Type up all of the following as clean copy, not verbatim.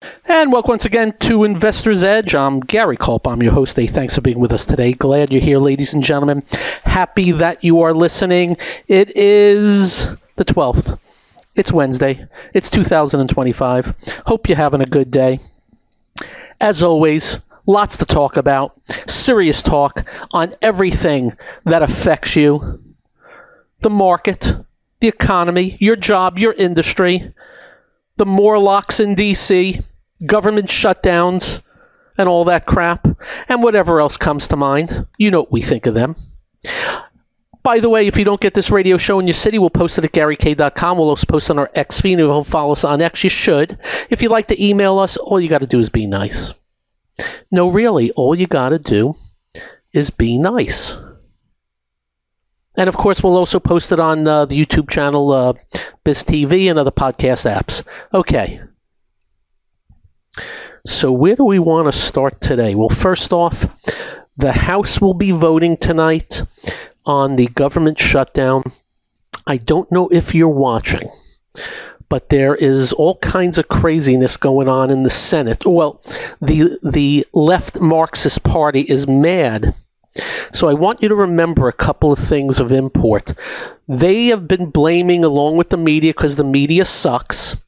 And welcome once again to Investor's Edge. I'm Gary Kaltbaum, your host. Thanks for being with us today. Glad you're here, ladies and gentlemen. Happy that you are listening. It is the 12th. It's Wednesday. It's 2025. Hope you're having a good day. As always, lots to talk about. Serious talk on everything that affects you. The market, the economy, your job, your industry, the Morlocks in D.C., government shutdowns, and all that crap, and whatever else comes to mind. You know what we think of them. By the way, if you don't get this radio show in your city, we'll post it at GaryK.com. We'll also post on our X feed. If you don't follow us on X, you should. If you'd like to email us, all you got to do is be nice. No, really, all you got to do is be nice. And, of course, we'll also post it on the YouTube channel, BizTV, and other podcast apps. Okay. So where do we want to start today? Well, first off, the House will be voting tonight on the government shutdown. I don't know if you're watching, but there is all kinds of craziness going on in the Senate. Well, the left Marxist Party is mad. So I want you to remember a couple of things of import. They have been blaming, along with the media, because the media sucks,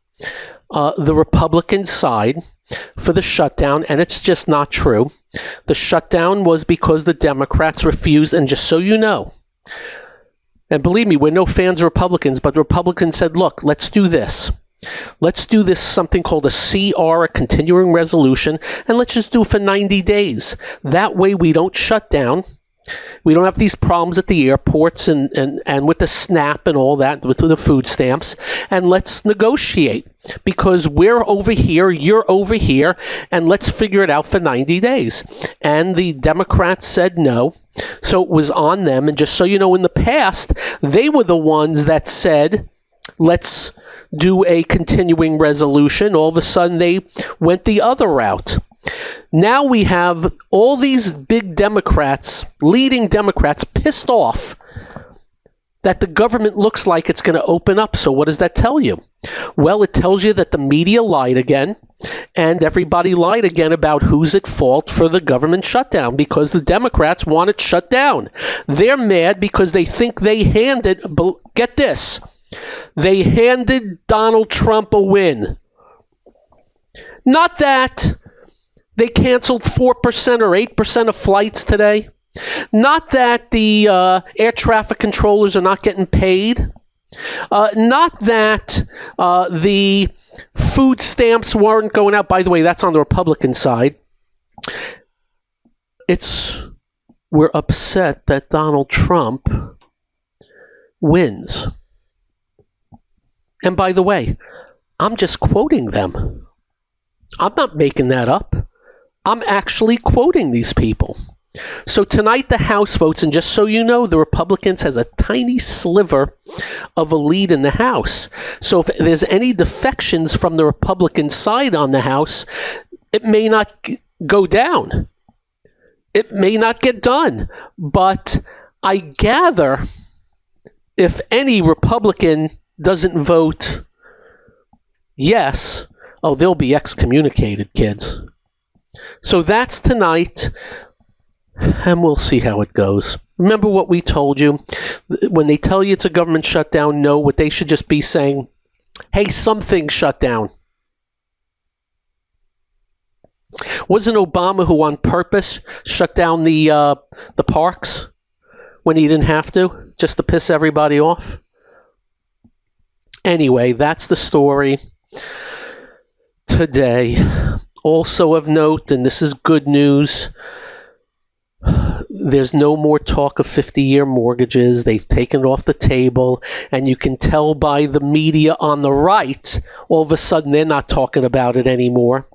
the Republican side for the shutdown, and it's just not true. The shutdown was because the Democrats refused, and just so you know, and believe me, we're no fans of Republicans, but the Republicans said, look, let's do this. Let's do this, something called a CR, a continuing resolution, and let's just do it for 90 days. That way we don't shut down. We don't have these problems at the airports and with the SNAP and all that, with the food stamps. And let's negotiate, because we're over here, you're over here, and let's figure it out for 90 days. And the Democrats said no. So it was on them. And just so you know, in the past, they were the ones that said, let's do a continuing resolution. All of a sudden, they went the other route. Now we have all these big Democrats, leading Democrats, pissed off that the government looks like it's going to open up. So what does that tell you? Well, it tells you that the media lied again, and everybody lied again about who's at fault for the government shutdown, because the Democrats want it shut down. They're mad because they think they handed, get this, they handed Donald Trump a win. Not that they canceled 4% or 8% of flights today. Not that the air traffic controllers are not getting paid. Not that the food stamps weren't going out. By the way, that's on the Republican side. We're upset that Donald Trump wins. And by the way, I'm just quoting them. I'm not making that up. I'm actually quoting these people. So tonight the House votes, and just so you know, the Republicans has a tiny sliver of a lead in the House. So if there's any defections from the Republican side on the House, it may not go down. It may not get done. But I gather if any Republican doesn't vote yes, they'll be excommunicated, kids. So that's tonight, and we'll see how it goes. Remember what we told you. When they tell you it's a government shutdown, no, what they should just be saying, hey, something shut down. Wasn't Obama who on purpose shut down the parks when he didn't have to, just to piss everybody off? Anyway, that's the story today. Also of note, and this is good news, there's no more talk of 50-year mortgages. They've taken it off the table, and you can tell by the media on the right, all of a sudden they're not talking about it anymore.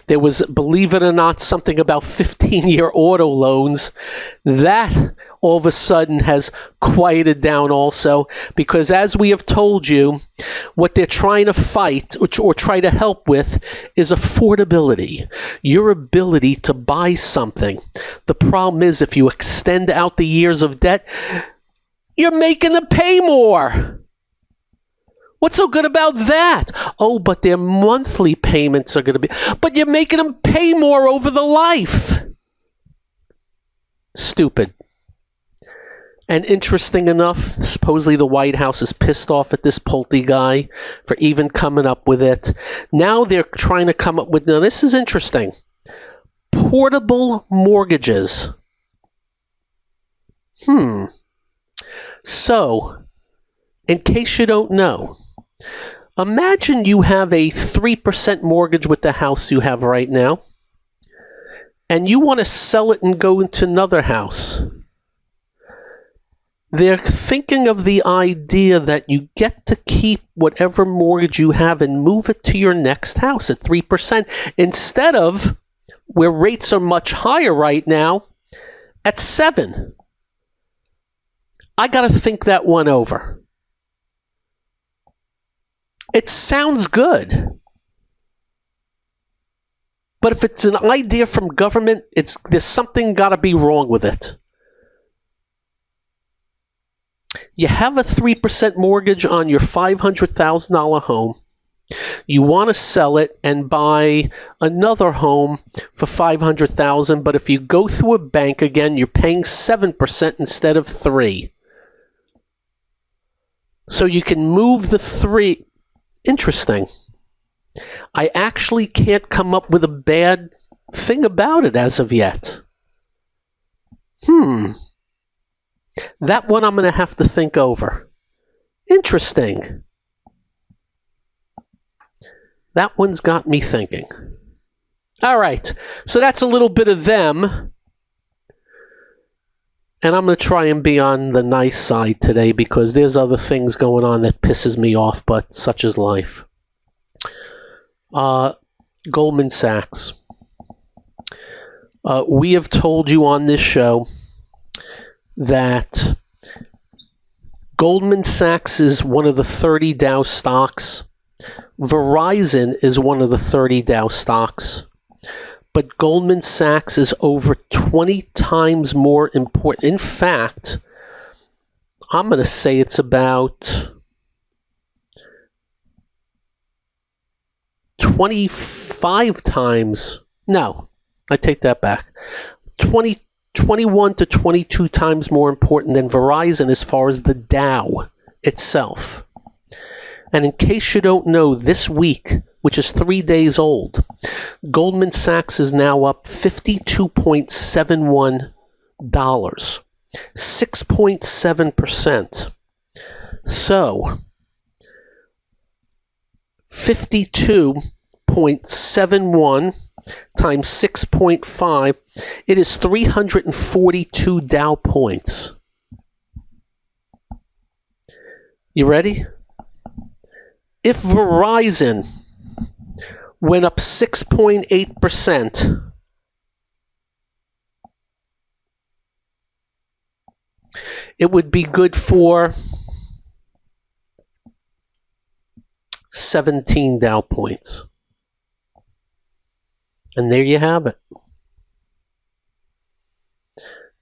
There was, believe it or not, something about 15-year auto loans. That all of a sudden has quieted down also, because as we have told you, what they're trying to fight or try to help with is affordability, your ability to buy something. The problem is if you extend out the years of debt, you're making them pay more. What's so good about that? Oh, but their monthly payments are going to be... But you're making them pay more over the life. Stupid. And interesting enough, supposedly the White House is pissed off at this Pulte guy for even coming up with it. Now they're trying to come up with... Now, this is interesting. Portable mortgages. So, in case you don't know, imagine you have a 3% mortgage with the house you have right now, and you want to sell it and go into another house. They're thinking of the idea that you get to keep whatever mortgage you have and move it to your next house at 3%, instead of, where rates are much higher right now, at 7%. I got to think that one over. It sounds good. But if it's an idea from government, there's something got to be wrong with it. You have a 3% mortgage on your $500,000 home. You want to sell it and buy another home for $500,000, but if you go through a bank again, you're paying 7% instead of 3%. So you can move the 3%. Interesting. I actually can't come up with a bad thing about it as of yet. That one I'm going to have to think over. Interesting. That one's got me thinking. All right. So that's a little bit of them. And I'm going to try and be on the nice side today because there's other things going on that pisses me off, but such is life. Goldman Sachs. We have told you on this show that Goldman Sachs is one of the 30 Dow stocks. Verizon is one of the 30 Dow stocks. But Goldman Sachs is over 20 times more important. In fact, I'm going to say it's about 25 times. No, I take that back. 21 to 22 times more important than Verizon as far as the Dow itself. And in case you don't know, this week, which is 3 days old, Goldman Sachs is now up $52.71, 6.7%. So, 52.71 times 6.5, it is 342 Dow points. You ready? If Verizon went up 6.8%, it would be good for 17 Dow points. And there you have it.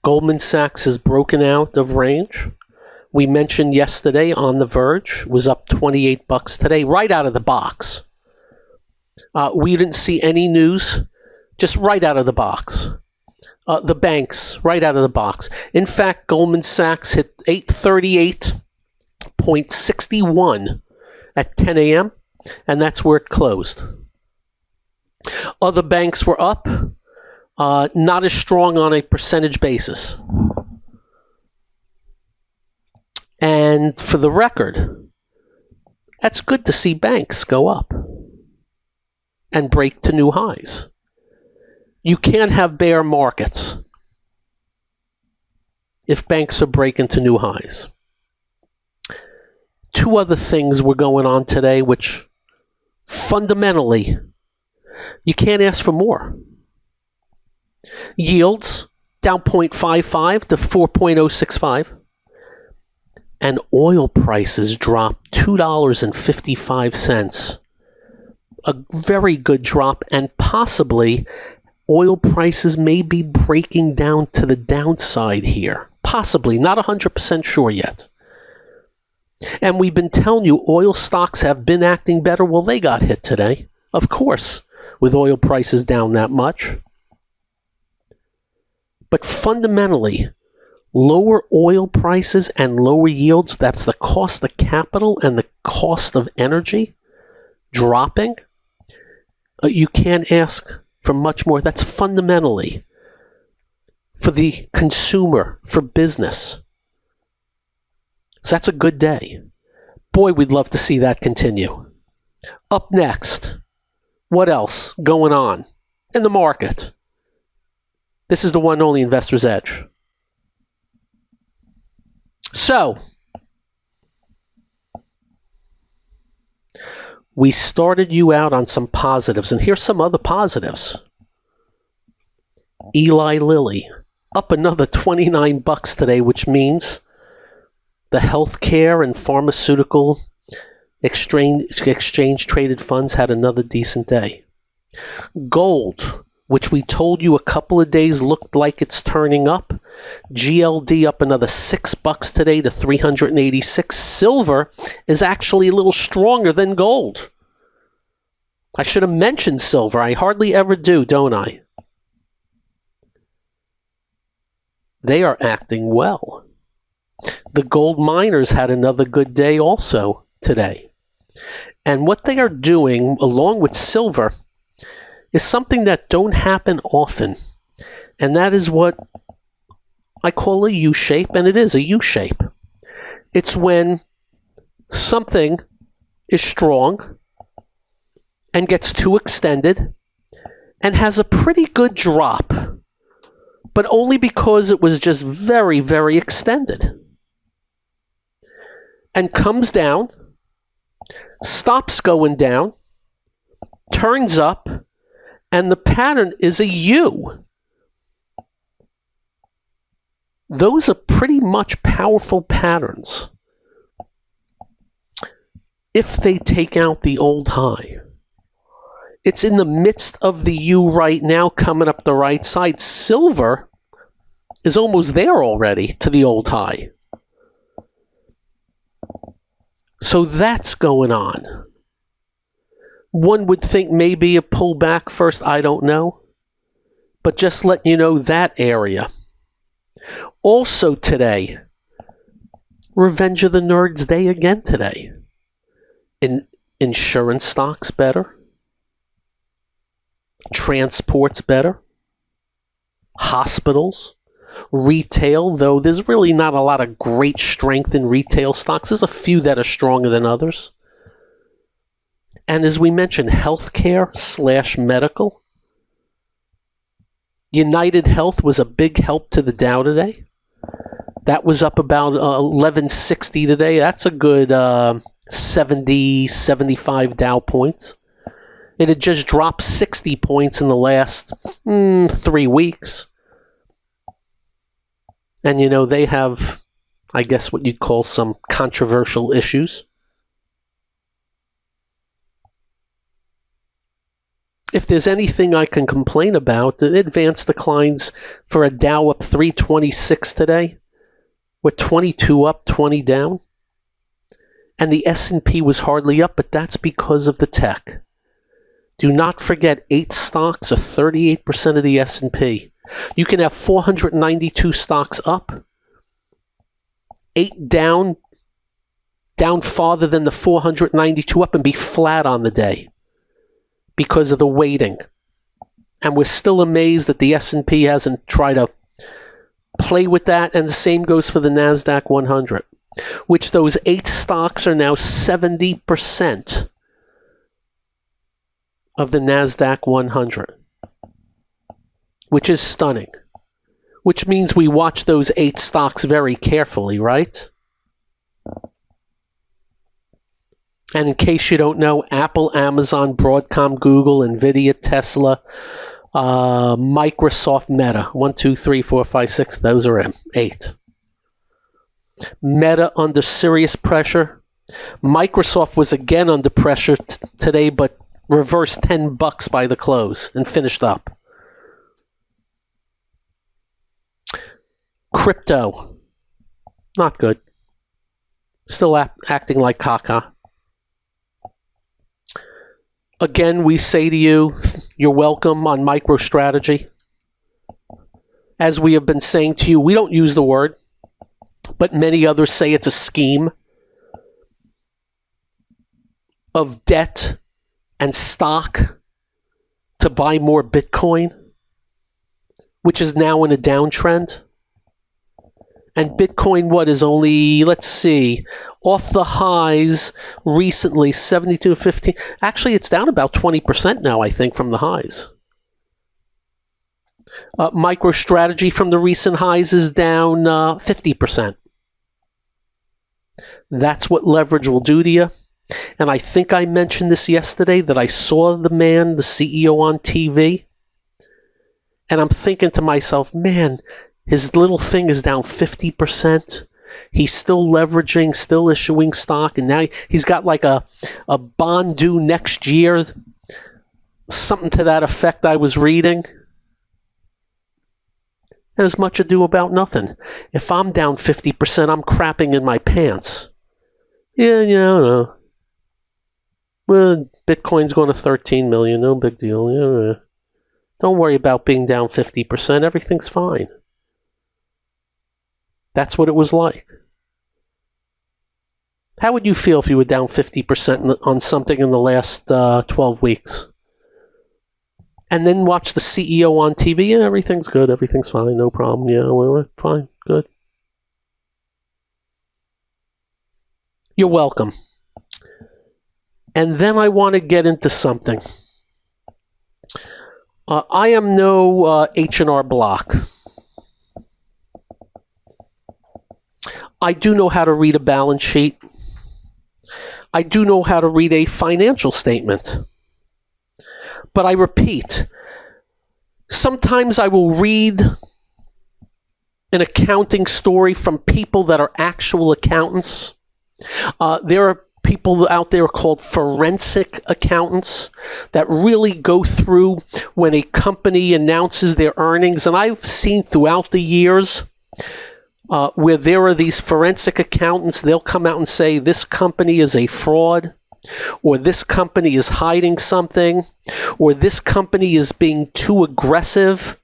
Goldman Sachs has broken out of range. We mentioned yesterday On the Verge was up $28 today, right out of the box. We didn't see any news, just right out of the box. The banks, right out of the box. In fact, Goldman Sachs hit 838.61 at 10 a.m., and that's where it closed. Other banks were up, not as strong on a percentage basis. And for the record, that's good to see banks go up and break to new highs. You can't have bear markets if banks are breaking to new highs. Two other things were going on today which fundamentally you can't ask for more. Yields down 0.55 to 4.065. And oil prices dropped $2.55. A very good drop, and possibly oil prices may be breaking down to the downside here. Possibly, not 100% sure yet. And we've been telling you oil stocks have been acting better. Well, they got hit today, of course, with oil prices down that much. But fundamentally, lower oil prices and lower yields, that's the cost of capital and the cost of energy dropping. You can't ask for much more. That's fundamentally for the consumer, for business. So that's a good day. Boy, we'd love to see that continue. Up next, what else going on in the market? This is the one and only Investor's Edge. So, we started you out on some positives, and here's some other positives. Eli Lilly, up another $29 today, which means the healthcare and pharmaceutical exchange traded funds had another decent day. Gold, which we told you a couple of days looked like it's turning up. GLD up another $6 today to 386. Silver is actually a little stronger than gold. I should have mentioned silver. I hardly ever do, don't I? They are acting well. The gold miners had another good day also today. And what they are doing, along with silver, is something that don't happen often. And that is what I call a U-shape, and it is a U-shape. It's when something is strong and gets too extended and has a pretty good drop, but only because it was just very, very extended. And comes down, stops going down, turns up, and the pattern is a U. Those are pretty much powerful patterns if they take out the old high. It's in the midst of the U right now, coming up the right side. Silver is almost there already to the old high. So that's going on. One would think maybe a pullback first, I don't know. But just letting you know that area. Also today, Revenge of the Nerds Day again today. Insurance stocks better. Transport's better. Hospitals. Retail, though there's really not a lot of great strength in retail stocks. There's a few that are stronger than others. And as we mentioned, healthcare/medical. United Health was a big help to the Dow today. That was up about 1160 today. That's a good 70, 75 Dow points. It had just dropped 60 points in the last 3 weeks. And, you know, they have, I guess, what you'd call some controversial issues. If there's anything I can complain about, the advanced declines for a Dow up 326 today. We're 22 up, 20 down. And the S&P was hardly up, but that's because of the tech. Do not forget, 8 stocks are 38% of the S&P. You can have 492 stocks up, 8 down farther than the 492 up, and be flat on the day because of the weighting. And we're still amazed that the S&P hasn't tried to play with that, and the same goes for the NASDAQ 100, which those 8 stocks are now 70% of the NASDAQ 100. Which is stunning. Which means we watch those 8 stocks very carefully, right? And in case you don't know, Apple, Amazon, Broadcom, Google, Nvidia, Tesla, Microsoft, Meta. 1, 2, 3, 4, 5, 6. Those are 8. Meta under serious pressure. Microsoft was again under pressure today, but reversed $10 by the close and finished up. Crypto, not good. Still acting like caca. Again, we say to you, you're welcome on MicroStrategy. As we have been saying to you, we don't use the word, but many others say it's a scheme of debt and stock to buy more Bitcoin, which is now in a downtrend. And Bitcoin, is only, let's see, off the highs recently, 72.15. Actually, it's down about 20% now, I think, from the highs. MicroStrategy from the recent highs is down 50%. That's what leverage will do to you. And I think I mentioned this yesterday, that I saw the man, the CEO on TV, and I'm thinking to myself, man, his little thing is down 50%. He's still leveraging, still issuing stock, and now he's got like a bond due next year, something to that effect I was reading. And as much ado about nothing. If I'm down 50%, I'm crapping in my pants. Yeah, no. Well, Bitcoin's going to 13 million, no big deal. Yeah. Don't worry about being down 50%. Everything's fine. That's what it was like. How would you feel if you were down 50% on something in the last 12 weeks? And then watch the CEO on TV. Yeah, everything's good. Everything's fine. No problem. Yeah, we're fine. Good. You're welcome. And then I want to get into something. I am no H&R Block. I do know how to read a balance sheet. I do know how to read a financial statement. But I repeat, sometimes I will read an accounting story from people that are actual accountants. There are people out there called forensic accountants that really go through when a company announces their earnings. And I've seen throughout the years where there are these forensic accountants, they'll come out and say this company is a fraud, or this company is hiding something, or this company is being too aggressive,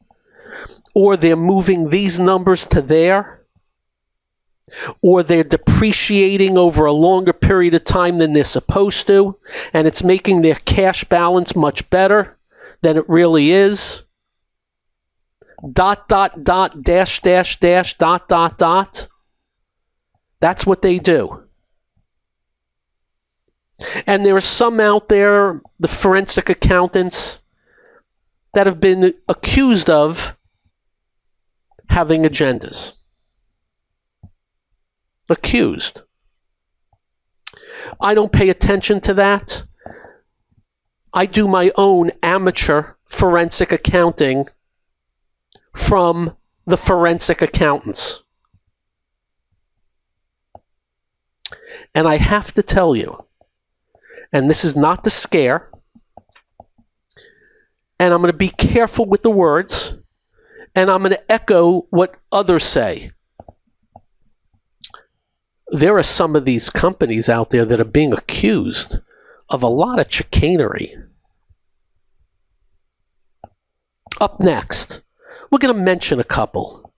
or they're moving these numbers to there, or they're depreciating over a longer period of time than they're supposed to, and it's making their cash balance much better than it really is. ... dash, ... That's what they do. And there are some out there, the forensic accountants, that have been accused of having agendas. Accused. I don't pay attention to that. I do my own amateur forensic accounting from the forensic accountants. And I have to tell you, and this is not to scare, and I'm going to be careful with the words, and I'm going to echo what others say. There are some of these companies out there that are being accused of a lot of chicanery. Up next, we're going to mention a couple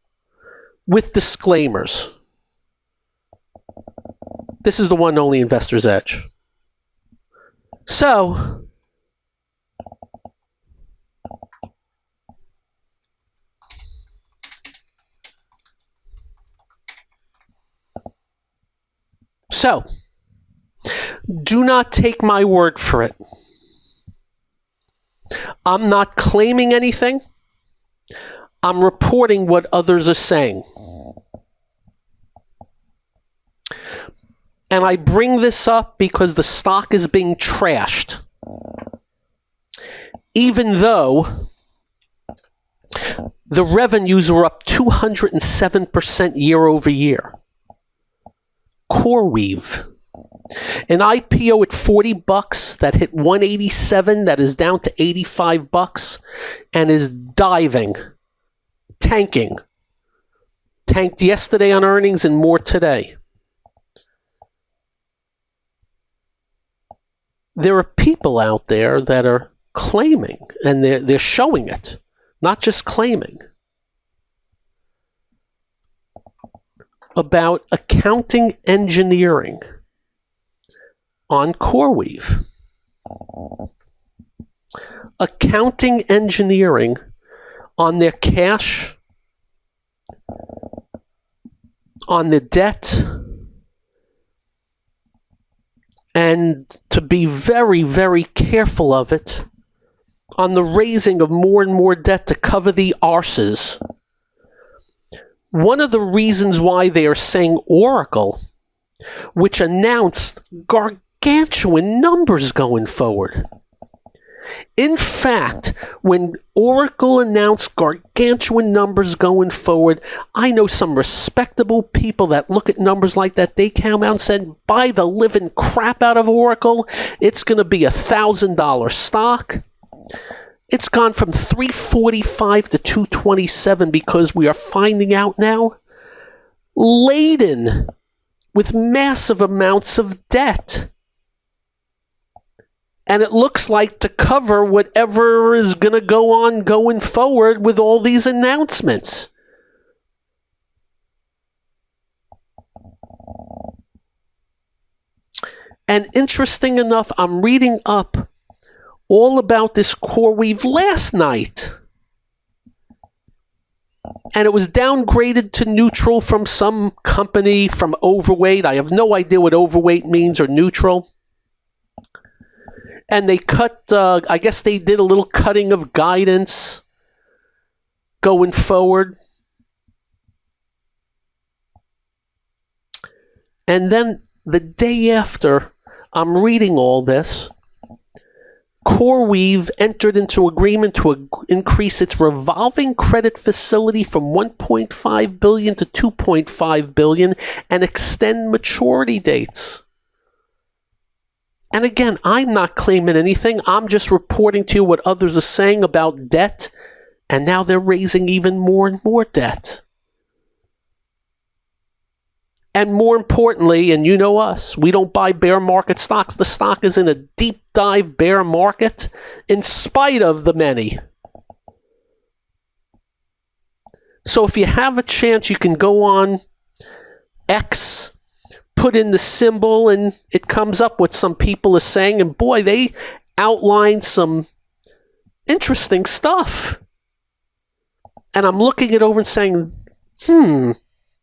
with disclaimers. This is the one and only Investor's Edge. So, do not take my word for it. I'm not claiming anything. I'm reporting what others are saying. And I bring this up because the stock is being trashed. Even though the revenues are up 207% year over year. CoreWeave, an IPO at $40 that hit 187, that is down to $85 and is diving, tanking. Tanked yesterday on earnings and more today. there are people out there that are claiming, and they're showing it, not just claiming, about accounting engineering on CoreWeave. Accounting engineering on their cash, on the debt, and to be very, very careful of it on the raising of more and more debt to cover the arses. One of the reasons why they are saying Oracle, which announced gargantuan numbers going forward. In fact, when Oracle announced gargantuan numbers going forward, I know some respectable people that look at numbers like that. They came out and said, buy the living crap out of Oracle. It's going to be $1,000 stock. It's gone from $345 to $227 because we are finding out now, laden with massive amounts of debt. And it looks like to cover whatever is going to go on going forward with all these announcements. And interesting enough, I'm reading up all about this CoreWeave last night. And it was downgraded to neutral from some company, from overweight. I have no idea what overweight means or neutral. And they cut, I guess they did a little cutting of guidance going forward. And then the day after I'm reading all this, CoreWeave entered into agreement to increase its revolving credit facility from $1.5 billion to $2.5 billion and extend maturity dates. And again, I'm not claiming anything. I'm just reporting to you what others are saying about debt, and now they're raising even more and more debt. And more importantly, and you know us, we don't buy bear market stocks. The stock is in a deep dive bear market in spite of the many. So if you have a chance, you can go on X, put in the symbol, and it comes up what some people are saying. And boy, they outline some interesting stuff. And I'm looking it over and saying,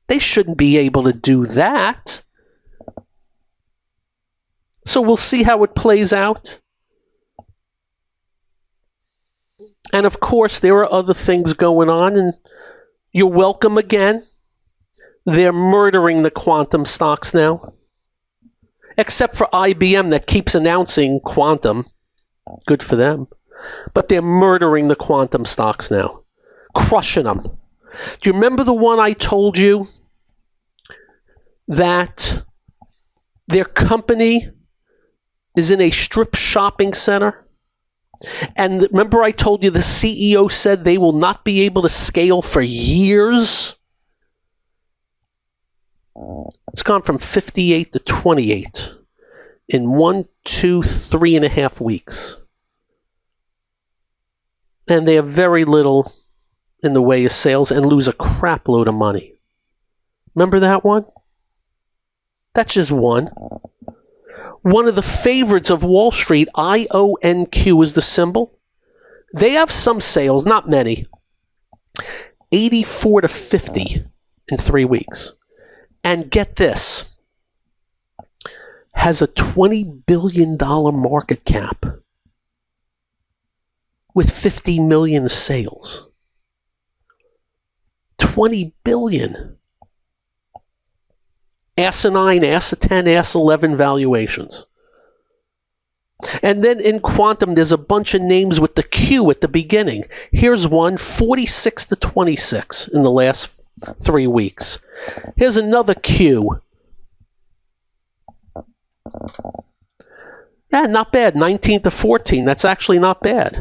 they shouldn't be able to do that. So we'll see how it plays out. And of course, there are other things going on, and you're welcome again. They're murdering the quantum stocks now. Except for IBM that keeps announcing quantum. Good for them. But they're murdering the quantum stocks now. Crushing them. Do you remember the one I told you that their company is in a strip shopping center? And remember I told you the CEO said they will not be able to scale for years? It's gone from 58 to 28 in 1, 2, 3.5 weeks. And they have very little in the way of sales and lose a crap load of money. Remember that one? That's just one. One of the favorites of Wall Street, IONQ is the symbol. They have some sales, not many. 84 to 50 in 3 weeks. And get this, has a $20 billion market cap with 50 million sales. 20 billion. Asinine, ASA 10, ASA 11 valuations. And then in quantum, there's a bunch of names with the Q at the beginning. Here's one, 46 to 26 in the last 3 weeks. Here's another Q. Yeah, not bad. 19 to 14. That's actually not bad.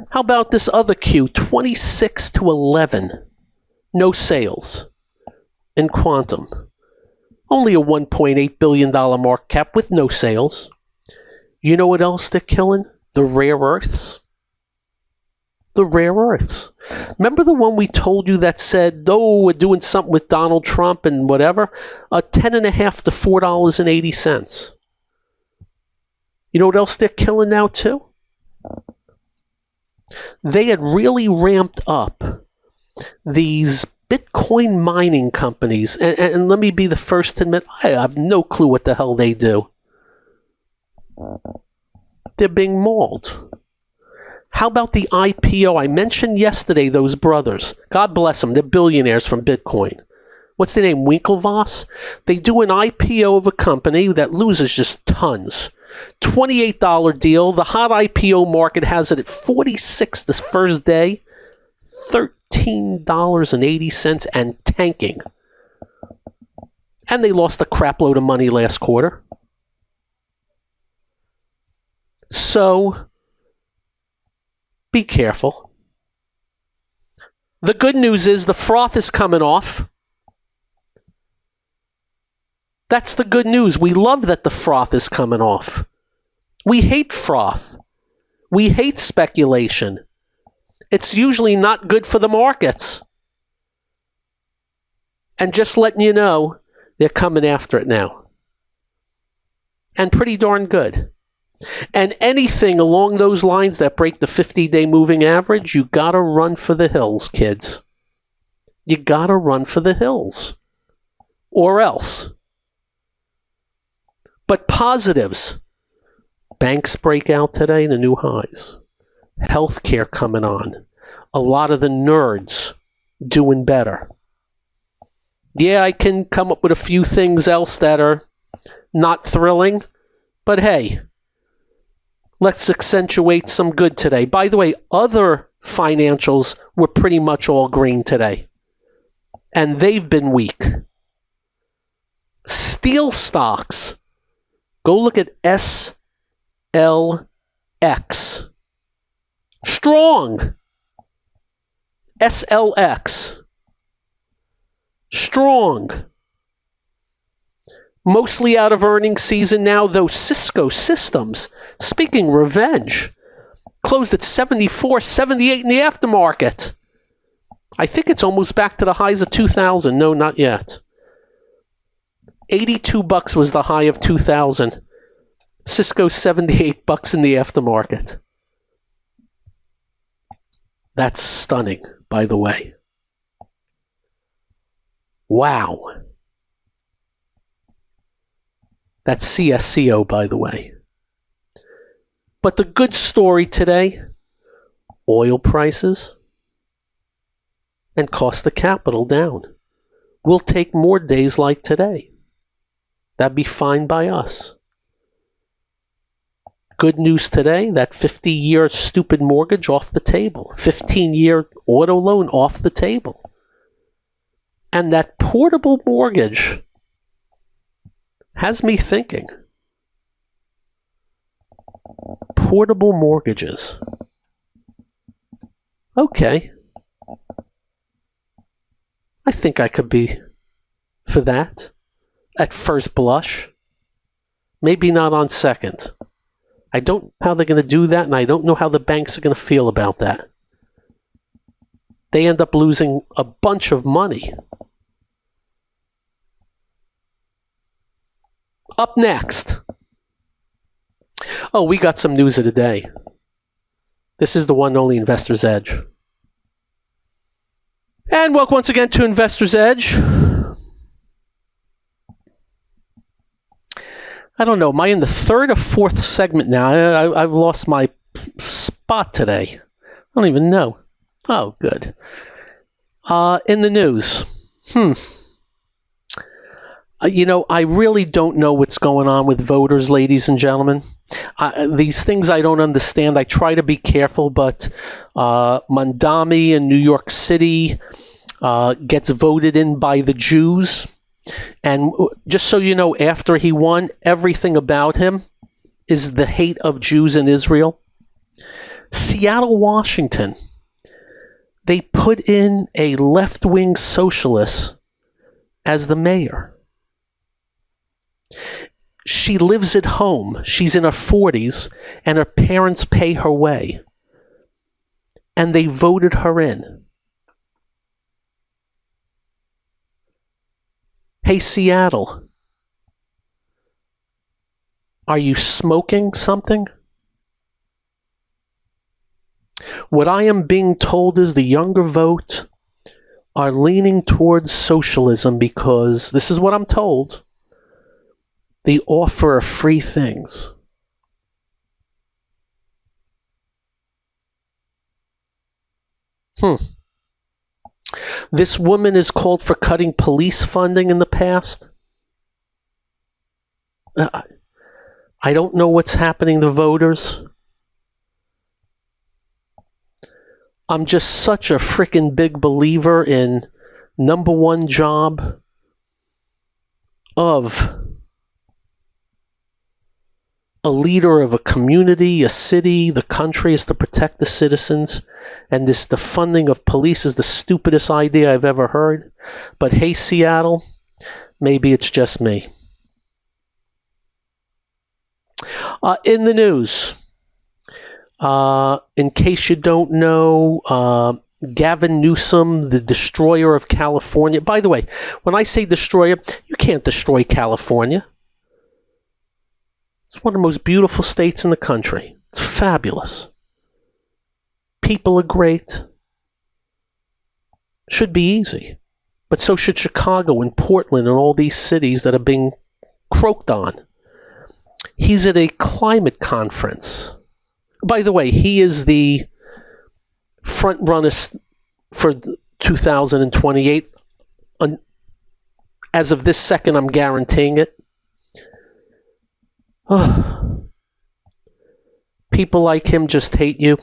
How about this other Q? 26 to 11. No sales in quantum. Only a $1.8 billion market cap with no sales. You know what else they're killing? The rare earths. The rare earths. Remember the one we told you that said, oh, we're doing something with Donald Trump and whatever? $10.50 to $4.80. You know what else they're killing now too? They had really ramped up these Bitcoin mining companies. And let me be the first to admit, I have no clue what the hell they do. They're being mauled. How about the IPO? I mentioned yesterday those brothers. God bless them. They're billionaires from Bitcoin. What's their name? Winklevoss? They do an IPO of a company that loses just tons. $28 deal. The hot IPO market has it at $46 this first day. $13.80 and tanking. And they lost a crap load of money last quarter. So, be careful. The good news is the froth is coming off. That's the good news. We love that the froth is coming off. We hate froth. We hate speculation. It's usually not good for the markets. And just letting you know, they're coming after it now. And pretty darn good. And anything along those lines that break the 50-day moving average, you got to run for the hills, kids. You got to run for the hills. Or else. But positives. Banks break out today, the new highs. Healthcare coming on. A lot of the nerds doing better. Yeah, I can come up with a few things else that are not thrilling. But hey, let's accentuate some good today. By the way, other financials were pretty much all green today. And they've been weak. Steel stocks. Go look at SLX. Strong. SLX. Strong. Mostly out of earnings season now, though Cisco Systems, speaking revenge, closed at 74, 78 in the aftermarket. I think it's almost back to the highs of 2000. No, not yet. $82 was the high of 2000. Cisco $78 in the aftermarket. That's stunning, by the way. Wow. That's CSCO, by the way. But the good story today, oil prices and cost of capital down. We'll take more days like today. That'd be fine by us. Good news today, that 50-year stupid mortgage off the table. 15-year auto loan off the table. And that portable mortgage has me thinking. Portable mortgages. Okay. I think I could be for that at first blush. Maybe not on second. I don't know how they're going to do that, and I don't know how the banks are going to feel about that. They end up losing a bunch of money. Up next. Oh, we got some news of the day. This is the one and only Investor's Edge. And welcome once again to Investor's Edge. I don't know, am I in the third or fourth segment now? I've lost my spot today. I don't even know. Oh, good. In the news. I really don't know what's going on with voters, ladies and gentlemen. These things I don't understand. I try to be careful, but Mandami in New York City gets voted in by the Jews. And just so you know, after he won, everything about him is the hate of Jews in Israel. Seattle, Washington, they put in a left-wing socialist as the mayor. She lives at home. She's in her 40s, and her parents pay her way. And they voted her in. Hey, Seattle, are you smoking something? What I am being told is the younger vote are leaning towards socialism because, this is what I'm told, the offer of free things. This woman is called for cutting police funding in the past. I don't know what's happening to voters. I'm just such a freaking big believer in number one job of a leader of a community, a city, the country is to protect the citizens. And the funding of police is the stupidest idea I've ever heard. But hey, Seattle, maybe it's just me. In the news, in case you don't know, Gavin Newsom, the destroyer of California. By the way, when I say destroyer, you can't destroy California. It's one of the most beautiful states in the country. It's fabulous. People are great. Should be easy. But so should Chicago and Portland and all these cities that are being croaked on. He's at a climate conference. By the way, he is the front runner for 2028. As of this second, I'm guaranteeing it. People like him just hate you.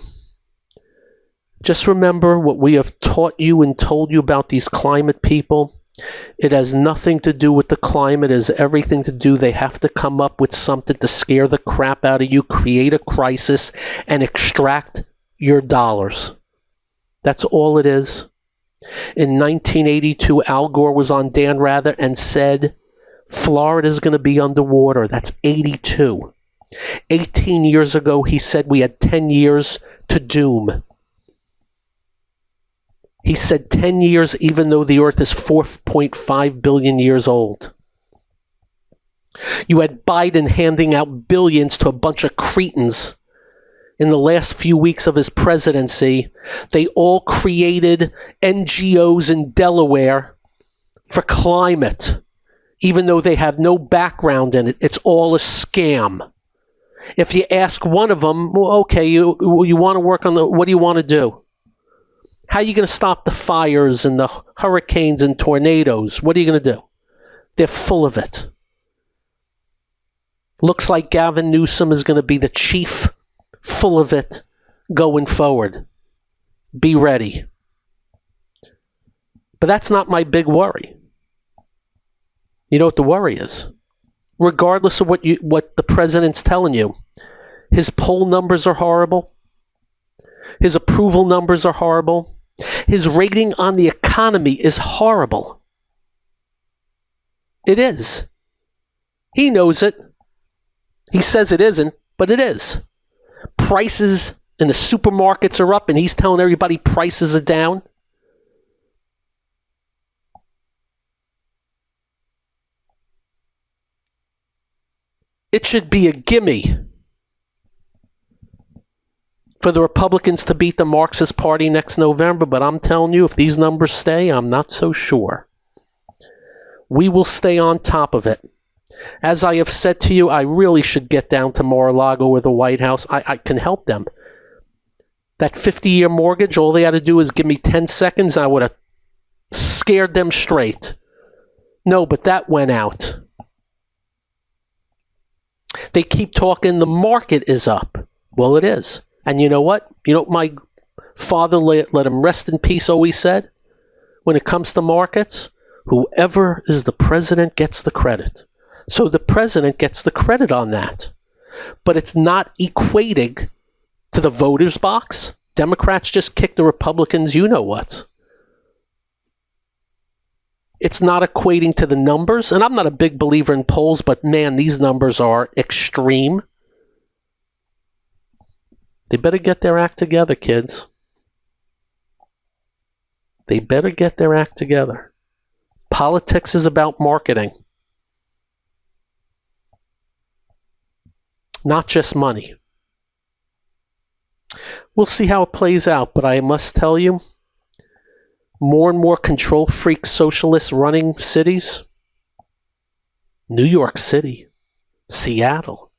Just remember what we have taught you and told you about these climate people. It has nothing to do with the climate. It has everything to do. They have to come up with something to scare the crap out of you, create a crisis, and extract your dollars. That's all it is. In 1982, Al Gore was on Dan Rather and said, Florida is going to be underwater. That's 82. 18 years ago, he said we had 10 years to doom. He said 10 years, even though the Earth is 4.5 billion years old. You had Biden handing out billions to a bunch of cretins in the last few weeks of his presidency. They all created NGOs in Delaware for climate, even though they have no background in it. It's all a scam. If you ask one of them, well, okay, you want to work on what do you want to do? How are you going to stop the fires and the hurricanes and tornadoes? What are you going to do? They're full of it. Looks like Gavin Newsom is going to be the chief full of it going forward. Be ready. But that's not my big worry. You know what the worry is? Regardless of what the president's telling you, his poll numbers are horrible. His approval numbers are horrible. His rating on the economy is horrible. It is. He knows it. He says it isn't, but it is. Prices in the supermarkets are up, and he's telling everybody prices are down. It should be a gimme for the Republicans to beat the Marxist Party next November, but I'm telling you, if these numbers stay, I'm not so sure. We will stay on top of it. As I have said to you, I really should get down to Mar-a-Lago or the White House. I can help them. That 50-year mortgage, all they had to do is give me 10 seconds, I would have scared them straight. No, but that went out. They keep talking the market is up. Well, it is. And you know what? You know what my father, let him rest in peace, always said? When it comes to markets, whoever is the president gets the credit. So the president gets the credit on that. But it's not equating to the voters' box. Democrats just kicked the Republicans, you know what. It's not equating to the numbers, and I'm not a big believer in polls, but man, these numbers are extreme. They better get their act together, kids. They better get their act together. Politics is about marketing, not just money. We'll see how it plays out, but I must tell you, more and more control freak socialists running cities. New York City, Seattle.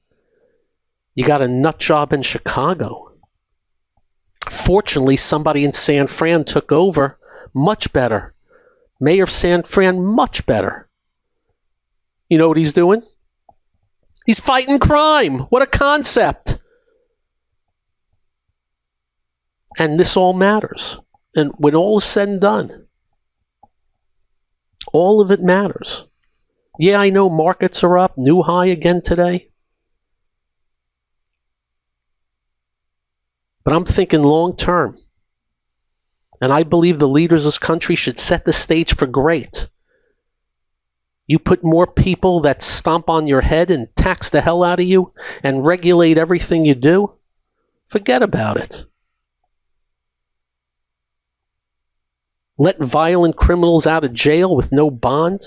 You got a nut job in Chicago. Fortunately, somebody in San Fran took over. Much better. Mayor of San Fran, much better. You know what he's doing? He's fighting crime. What a concept. And this all matters. And when all is said and done, all of it matters. Yeah, I know markets are up, new high again today. But I'm thinking long term. And I believe the leaders of this country should set the stage for great. You put more people that stomp on your head and tax the hell out of you and regulate everything you do, forget about it. Let violent criminals out of jail with no bond?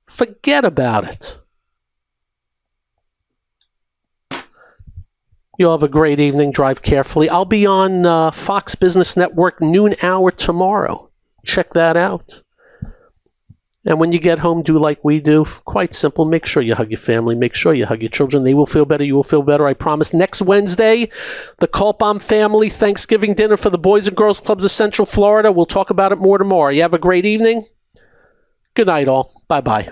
Forget about it. You'll have a great evening. Drive carefully. I'll be on Fox Business Network noon hour tomorrow. Check that out. And when you get home, do like we do. Quite simple. Make sure you hug your family. Make sure you hug your children. They will feel better. You will feel better. I promise. Next Wednesday, the Kaltbaum family Thanksgiving dinner for the Boys and Girls Clubs of Central Florida. We'll talk about it more tomorrow. You have a great evening. Good night, all. Bye-bye.